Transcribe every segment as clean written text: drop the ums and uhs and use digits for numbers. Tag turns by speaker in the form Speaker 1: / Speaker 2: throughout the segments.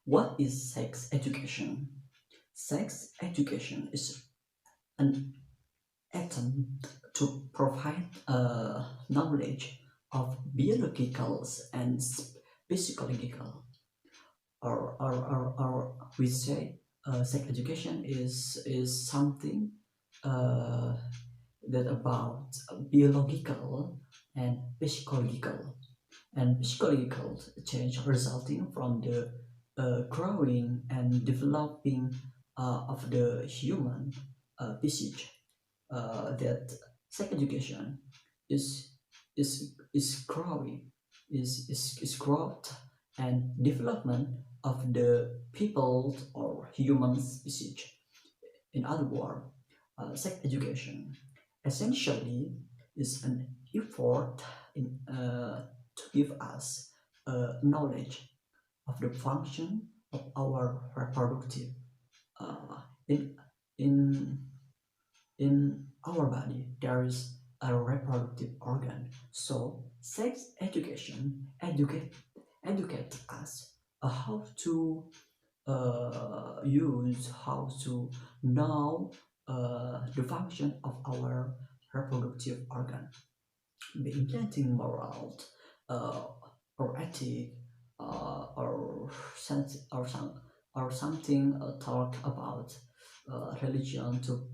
Speaker 1: What is sex education? Sex education is an attempt to provide knowledge of biological and physiological, or we say sex education is something uh, that about biological and physiological change resulting from the growing and developing of the human physique. That sex education is is growing, is growth and development of the people or humans physique. In other words, sex education essentially is an effort to give us knowledge of the function of our reproductive uh, in in in our body. There is a reproductive organ, so sex education educate us how to use, how to know the function of our reproductive organ, be implanting moral uh, or ethic, or something talk about religion to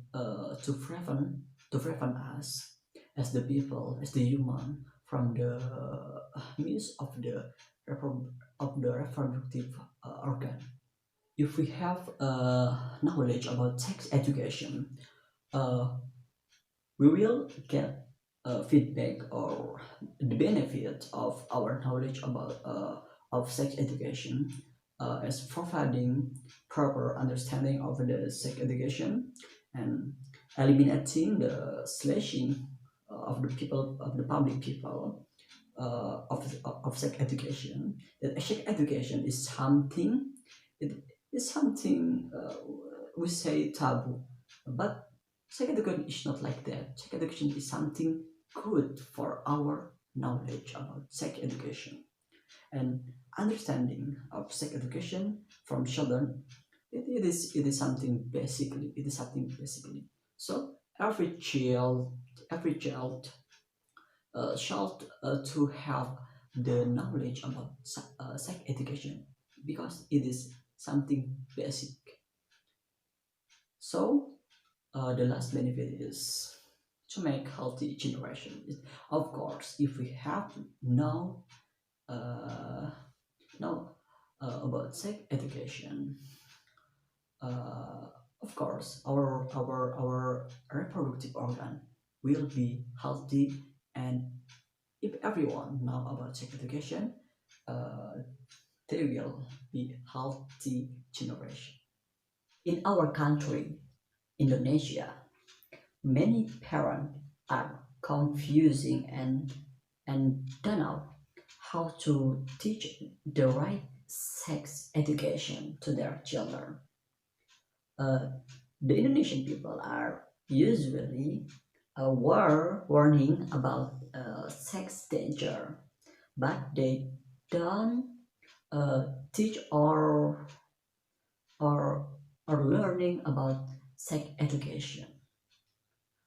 Speaker 1: prevent us as the people, as the human, from the use of the reproductive organ. If we have knowledge about sex education, uh, we will get feedback or the benefit of our knowledge about of sex education, as providing proper understanding of the sex education and eliminating the slashing of the people, of the public people, of sex education. That sex education is something, it is something we say taboo, but sex education is not like that. Sex education is something good for our knowledge about sex education and understanding of sex education from children. It is something basically, so every child to have the knowledge about sex education, because it is something basic. So the last benefit is to make healthy generation. Of course, if we have no uh, know about sex education, uh, of course our reproductive organ will be healthy, and if everyone know about sex education, uh, they will be healthy generation. In our country, Indonesia, many parents are confusing and don't know how to teach the right sex education to their children. Uh, the Indonesian people are usually warning about sex danger, but they don't uh, teach or or learning about sex education.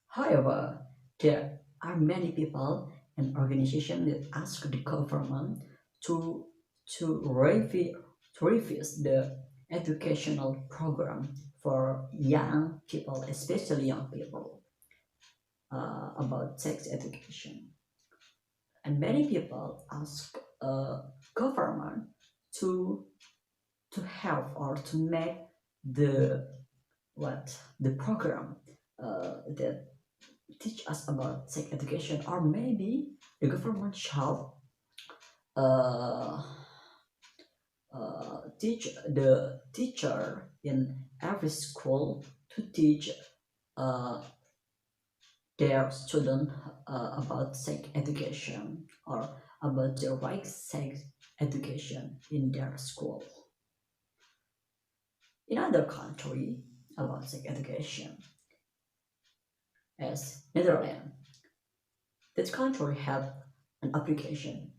Speaker 1: However, there are many people and organizations that ask the government to to revise the educational program for young people, especially young people, about sex education. And many people ask government to help or to make the the program that teach us about sex education, or maybe the government shall uh, teach the teacher in every school to teach uh, their student about sex education, or about the right sex education in their school. In other country about sex education, as Netherlands, this country have an application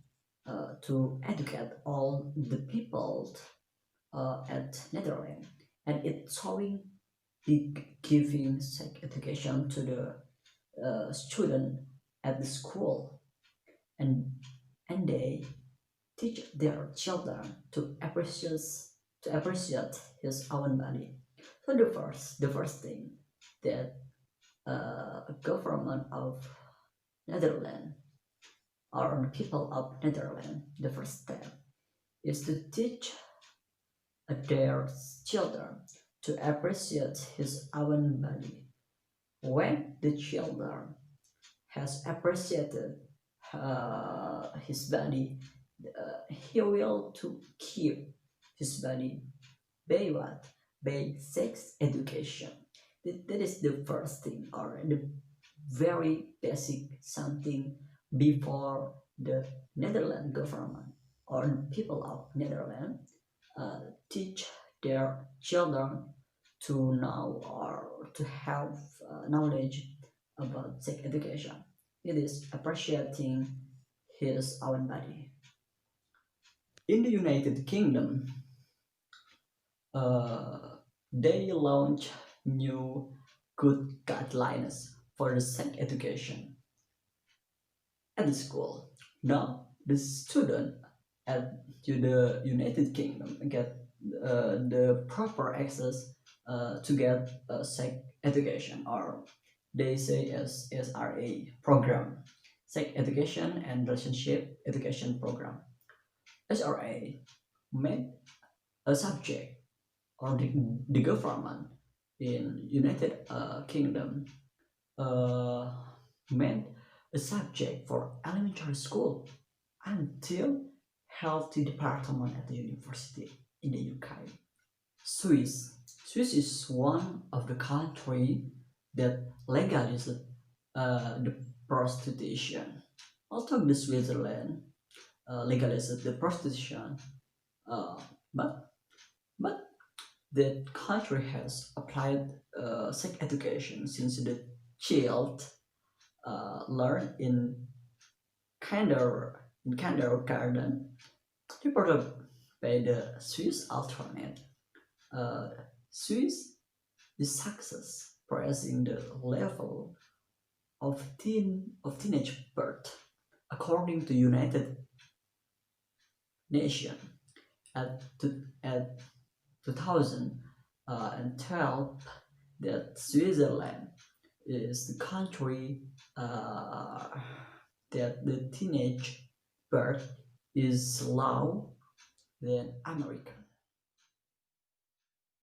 Speaker 1: to educate all the people at Netherlands, and it's showing the giving sex education to the student at the school, and they teach their children to appreciate his own body. So the first thing that government of Netherlands or the people of Netherlands, the first step is to teach their children to appreciate his own body. When the children has appreciated his body, he will to keep his body by what? By sex education. That is the first thing or the very basic something before the Netherlands government or people of Netherlands teach their children to know or to have knowledge about sex education. It is appreciating his own body. In the United Kingdom, uh, they launch new good guidelines for the sex education at the school. Now, the student at to the United Kingdom get the proper access to get sex education, or they say as SRA program, sex education and relationship education program. SRA made a subject, or the government in United Kingdom uh, meant a subject for elementary school until healthy department at the university in the UK. Swiss. Swiss is one of the country that legalized the prostitution. Although the Switzerland legalized the prostitution, uh, but but the country has applied sex education since the child learn in kindergarten, developed by the Swiss alternate. Uh, Swiss is success pressing the level of teenage birth, according to United Nations at 2012, that Switzerland is the country that the teenage birth is low than America.